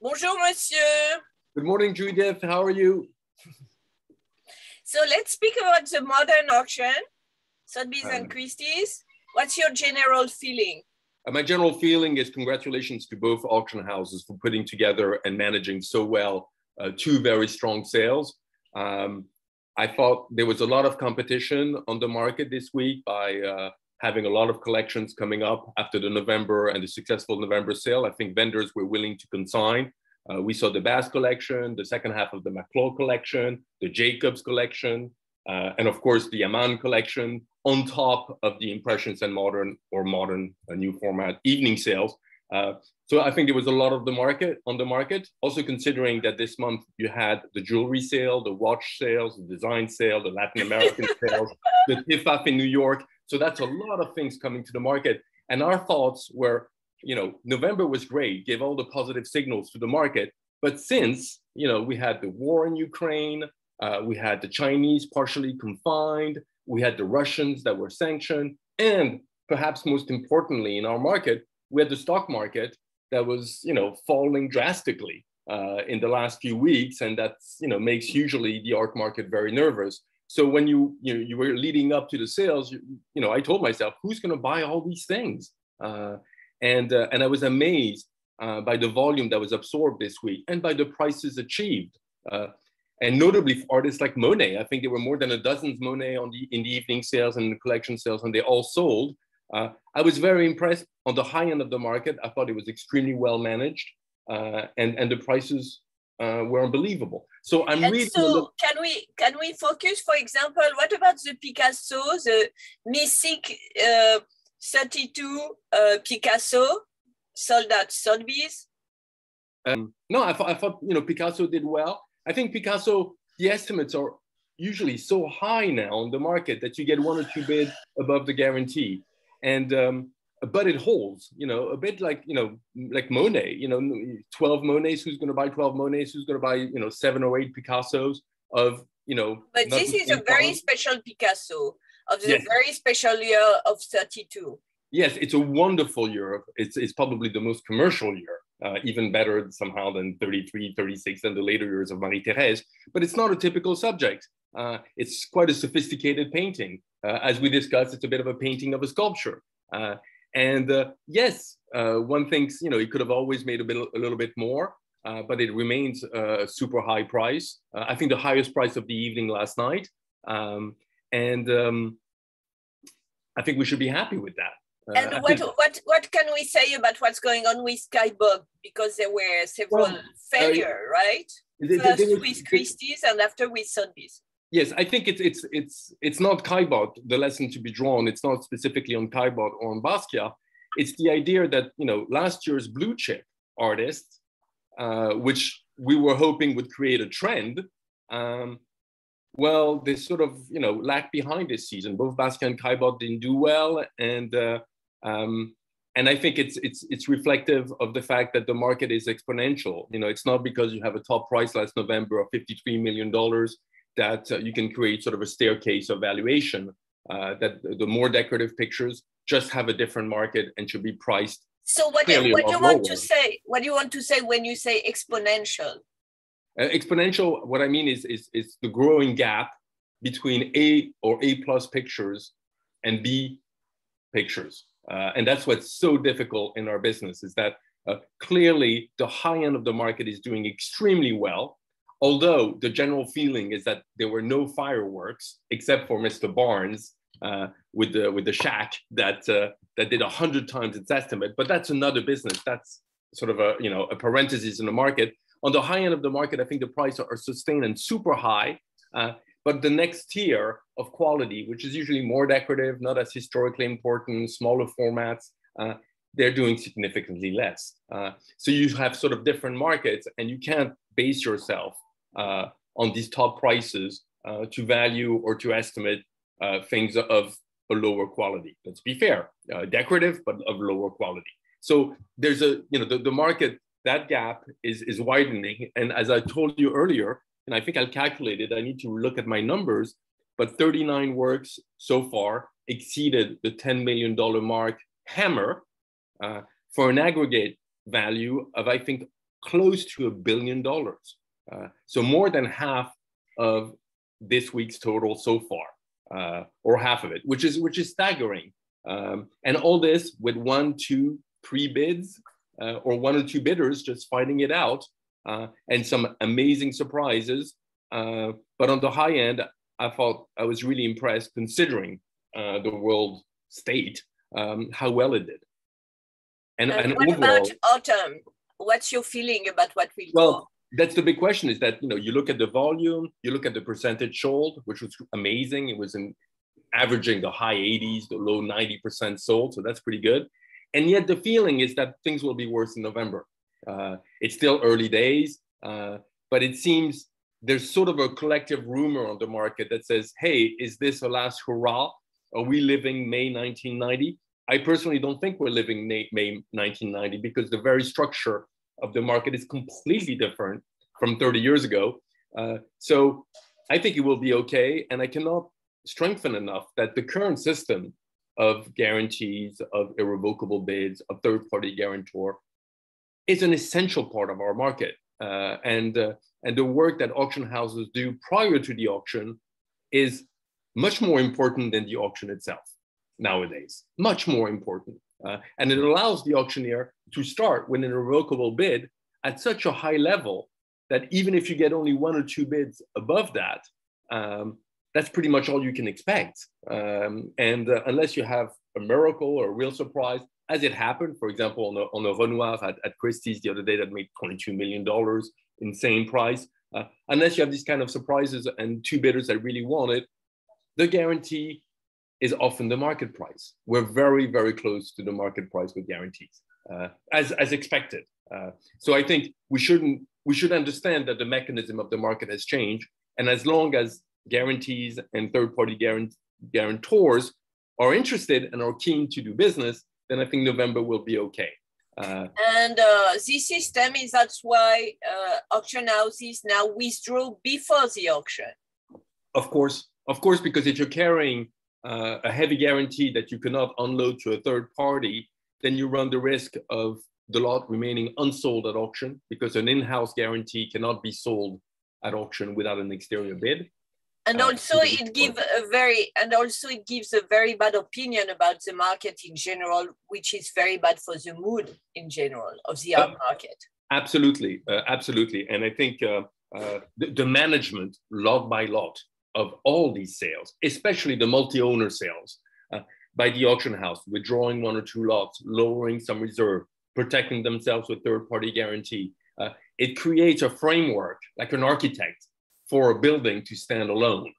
Bonjour, monsieur. Good morning, Judith. How are you? So let's speak about the modern auction, Sotheby's and Christie's. What's your general feeling? My general feeling is congratulations to both auction houses for putting together and managing so well two very strong sales. I thought there was a lot of competition on the market this week by having a lot of collections coming up after the November and the successful November sale. I think vendors were willing to consign. We saw the Bass collection, the second half of the McClaw collection, the Jacobs collection, and of course the Aman collection on top of the Impressions and modern new format evening sales. So I think there was a lot of on the market, also considering that this month you had the jewelry sale, the watch sales, the design sale, the Latin American sales, the TIFAF in New York. So that's a lot of things coming to the market. And our thoughts were, November was great, gave all the positive signals to the market. But since, we had the war in Ukraine, we had the Chinese partially confined, we had the Russians that were sanctioned, and perhaps most importantly in our market, we had the stock market that was, falling drastically in the last few weeks, and that's, makes usually the art market very nervous. So when you were leading up to the sales, I told myself, who's going to buy all these things? And I was amazed by the volume that was absorbed this week and by the prices achieved. And notably for artists like Monet, I think there were more than a dozen Monet in the evening sales and the collection sales, and they all sold. I was very impressed on the high end of the market. I thought it was extremely well managed, and the prices were unbelievable. So I'm and really. So can we focus, for example, what about the Picasso, the Mythic 32 Picasso sold at Sotheby's? No, I thought Picasso did well. I think Picasso, the estimates are usually so high now on the market that you get one or two bids above the guarantee, and but it holds. A bit like like Monet. 12 Monets. Who's going to buy 12 Monets? Who's going to buy 7 or 8 Picassos of But this is a very special Picasso of the very special year of 32. Yes, it's a wonderful year. It's probably the most commercial year, even better somehow than 33, 36, and the later years of Marie-Thérèse. But it's not a typical subject. It's quite a sophisticated painting. As we discussed, it's a bit of a painting of a sculpture. Yes, one thinks, he could have always made a little bit more, but it remains a super high price. I think the highest price of the evening last night. I think we should be happy with that. And what can we say about what's going on with Skybug? Because there were several failures, right? First with Christie's and after with Sotheby's. Yes, I think it's not Caillebotte, the lesson to be drawn. It's not specifically on Caillebotte or on Basquiat. It's the idea that last year's blue chip artists, which we were hoping would create a trend, well, they sort of lagged behind this season. Both Basquiat and Caillebotte didn't do well, and I think it's reflective of the fact that the market is exponential. It's not because you have a top price last November of $53 million that you can create sort of a staircase of valuation. That the more decorative pictures just have a different market and should be priced. So what do you want to say? What do you want to say when you say exponential? Exponential, what I mean is the growing gap between A or A plus pictures and B pictures. And that's what's so difficult in our business, is that clearly the high end of the market is doing extremely well, although the general feeling is that there were no fireworks except for Mr. Barnes with the shack that did 100 times its estimate. But that's another business. That's sort of a parenthesis in the market. On the high end of the market, I think the prices are sustained and super high. But the next tier of quality, which is usually more decorative, not as historically important, smaller formats, they're doing significantly less. So you have sort of different markets, and you can't base yourself on these top prices to value or to estimate things of a lower quality. Let's be fair, decorative, but of lower quality. So there's the market, that gap is widening. And as I told you earlier, and I think I'll calculate it, I need to look at my numbers, but 39 works so far exceeded the $10 million mark hammer for an aggregate value of, I think, close to $1 billion. So more than half of this week's total so far, or half of it, which is staggering. And all this with 1, 2, 3 bids, or 1 or 2 bidders just fighting it out, and some amazing surprises. But on the high end, I thought I was really impressed, considering the world state, how well it did. And what overall, about autumn? What's your feeling about what will go? That's the big question, is that, you look at the volume, you look at the percentage sold, which was amazing. It was averaging the high 80s, the low 90% sold. So that's pretty good. And yet the feeling is that things will be worse in November. It's still early days, but it seems there's sort of a collective rumor on the market that says, hey, is this a last hurrah? Are we living May 1990? I personally don't think we're living May 1990, because the very structure of the market is completely different from 30 years ago. So I think it will be okay. And I cannot strengthen enough that the current system of guarantees, of irrevocable bids, of third-party guarantor is an essential part of our market. And the work that auction houses do prior to the auction is much more important than the auction itself nowadays, much more important. And it allows the auctioneer to start with an irrevocable bid at such a high level that even if you get only 1 or 2 bids above that, that's pretty much all you can expect. Unless you have a miracle or a real surprise, as it happened, for example, on a Renoir at Christie's the other day that made $22 million, insane price. Unless you have these kind of surprises and 2 bidders that really want it, the guarantee is often the market price. We're very, very close to the market price with guarantees, as expected. So I think we should understand that the mechanism of the market has changed. And as long as guarantees and third-party guarantors are interested and are keen to do business, then I think November will be okay. And this system is, that's why auction houses now withdraw before the auction. Of course, because if you're carrying a heavy guarantee that you cannot unload to a third party, then you run the risk of the lot remaining unsold at auction, because an in-house guarantee cannot be sold at auction without an exterior bid. And also it gives a very bad opinion about the market in general, which is very bad for the mood in general of the art market. Absolutely. And I think the management, lot by lot, of all these sales, especially the multi-owner sales, by the auction house, withdrawing 1 or 2 lots, lowering some reserve, protecting themselves with third-party guarantee. It creates a framework, like an architect, for a building to stand alone.